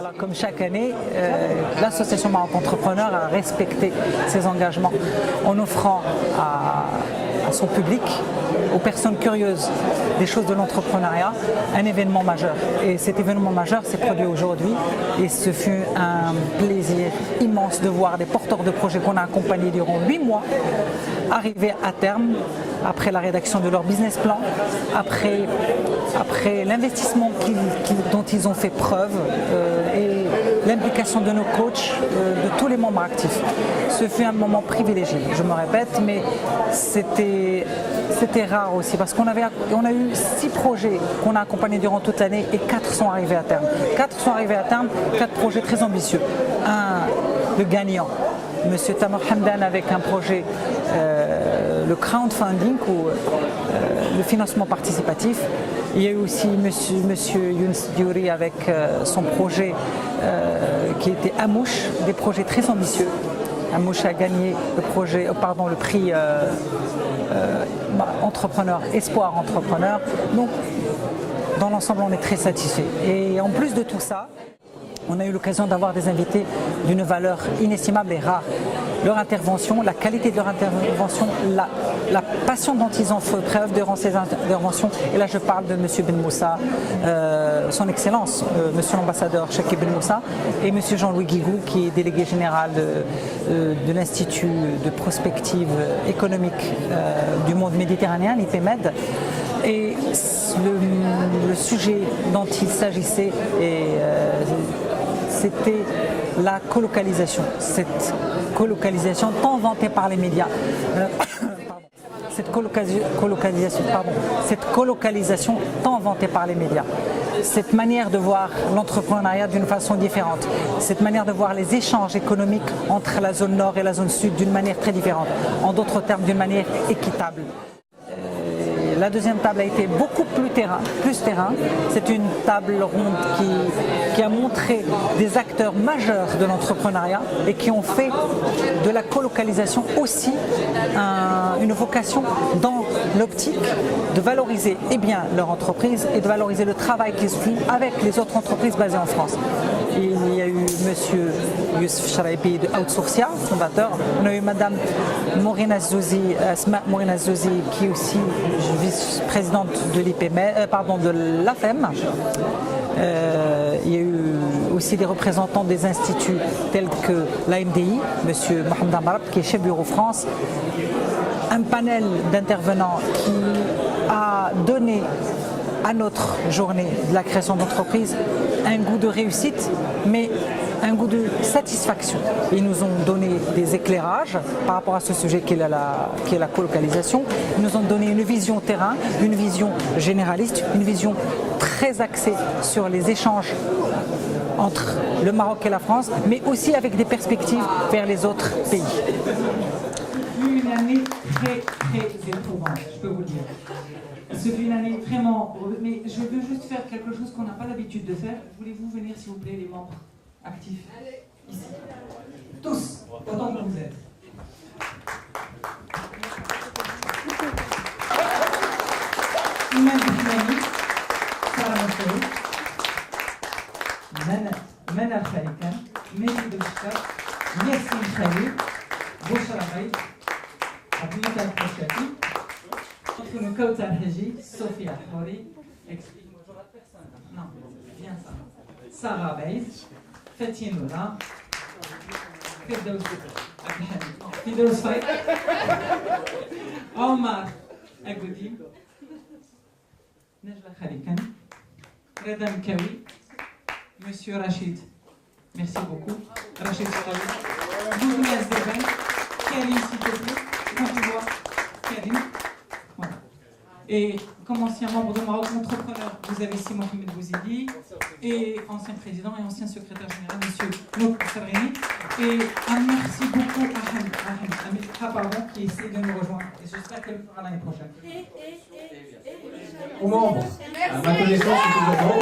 Voilà, comme chaque année, l'association Maroc Entrepreneur a respecté ses engagements en offrant à son public, aux personnes curieuses des choses de l'entrepreneuriat, un événement majeur. Et cet événement majeur s'est produit aujourd'hui et ce fut un plaisir immense de voir des porteurs de projets qu'on a accompagnés durant 8 mois arriver à terme après la rédaction de leur business plan, après l'investissement dont ils ont fait preuve et l'implication de nos coachs, de tous les membres actifs. Ce fut un moment privilégié, je me répète, mais c'était rare aussi parce qu'on a eu 6 projets qu'on a accompagnés durant toute l'année et 4 sont arrivés à terme. 4 sont arrivés à terme, 4 projets très ambitieux. Le gagnant, M. Tamer Hamdan avec un projet, le crowdfunding ou le financement participatif. Il y a eu aussi M. Younes Diouri avec son projet qui était Amouche, des projets très ambitieux. Amouche a gagné le prix entrepreneur, espoir entrepreneur. Donc, dans l'ensemble, on est très satisfait. Et en plus de tout ça, on a eu l'occasion d'avoir des invités d'une valeur inestimable et rare. Leur intervention, la qualité de leur intervention, la passion dont ils ont fait preuve durant ces interventions. Et là, je parle de M. Ben Moussa, son Excellence, M. l'ambassadeur Chakib Ben Moussa, et M. Jean-Louis Guigou, qui est délégué général de l'Institut de prospective économique du monde méditerranéen, l'IPMED. Et le sujet dont il s'agissait c'était la colocalisation. Cette colocalisation tant vantée par les médias. Cette colocalisation tant vantée par les médias. Cette manière de voir l'entrepreneuriat d'une façon différente. Cette manière de voir les échanges économiques entre la zone nord et la zone sud d'une manière très différente. En d'autres termes, d'une manière équitable. La deuxième table a été beaucoup plus terrain. C'est une table ronde qui a montré des acteurs majeurs de l'entrepreneuriat et qui ont fait de la colocalisation aussi une vocation dans l'optique de valoriser leur entreprise et de valoriser le travail qu'ils font avec les autres entreprises basées en France. Il y a eu M. Youssef Charaibi de Outsourcia, fondateur. On a eu Mme Morina Zouzi, qui est aussi vice-présidente de de l'AFEM. Il y a eu aussi des représentants des instituts tels que l'AMDI, M. Mohamed Amarab, qui est chef bureau France. Un panel d'intervenants qui a donné à notre journée de la création d'entreprise un goût de réussite, mais un goût de satisfaction. Ils nous ont donné des éclairages par rapport à ce sujet qui est la colocalisation. Ils nous ont donné une vision terrain, une vision généraliste, une vision très axée sur les échanges entre le Maroc et la France, mais aussi avec des perspectives vers les autres pays. Une année très éprouvante, je peux vous le dire. Ce fut une année vraiment... Mais je veux juste faire quelque chose qu'on n'a pas l'habitude de faire. Voulez-vous venir, s'il vous plaît, les membres actifs ici? Tous, autant que vous êtes. Iman Bihmani, Sarah Moussaoui, Manal Khalikan, Mehdi Bouchka, Yassine Khalil, Bouchra Khalil, Abdullah Al-Khashati, entre nous, Kautar Haji, Sophia Hori, explique-moi, je rate personne. Non, viens ça. Sarah Beiz, Fatih Noura, Firdous Faye, Omar Agoudi, Najla Khalikan, Reda Mkawi, Monsieur Rachid, merci beaucoup, Rachid Soraoui, Douglas Deben, Karim, s'il te plaît, quand tu vois, Karim. Voilà. Et comme ancien membre de Maroc Entrepreneur, vous avez ici Mohamed Bouzidi, et ancien président et ancien secrétaire général, M. Nouk Sabrini. Et un merci beaucoup à Amitra, qui essaie de nous rejoindre. Et j'espère qu'elle le fera l'année prochaine. Aux membres, à ma connaissance, c'est toujours bon.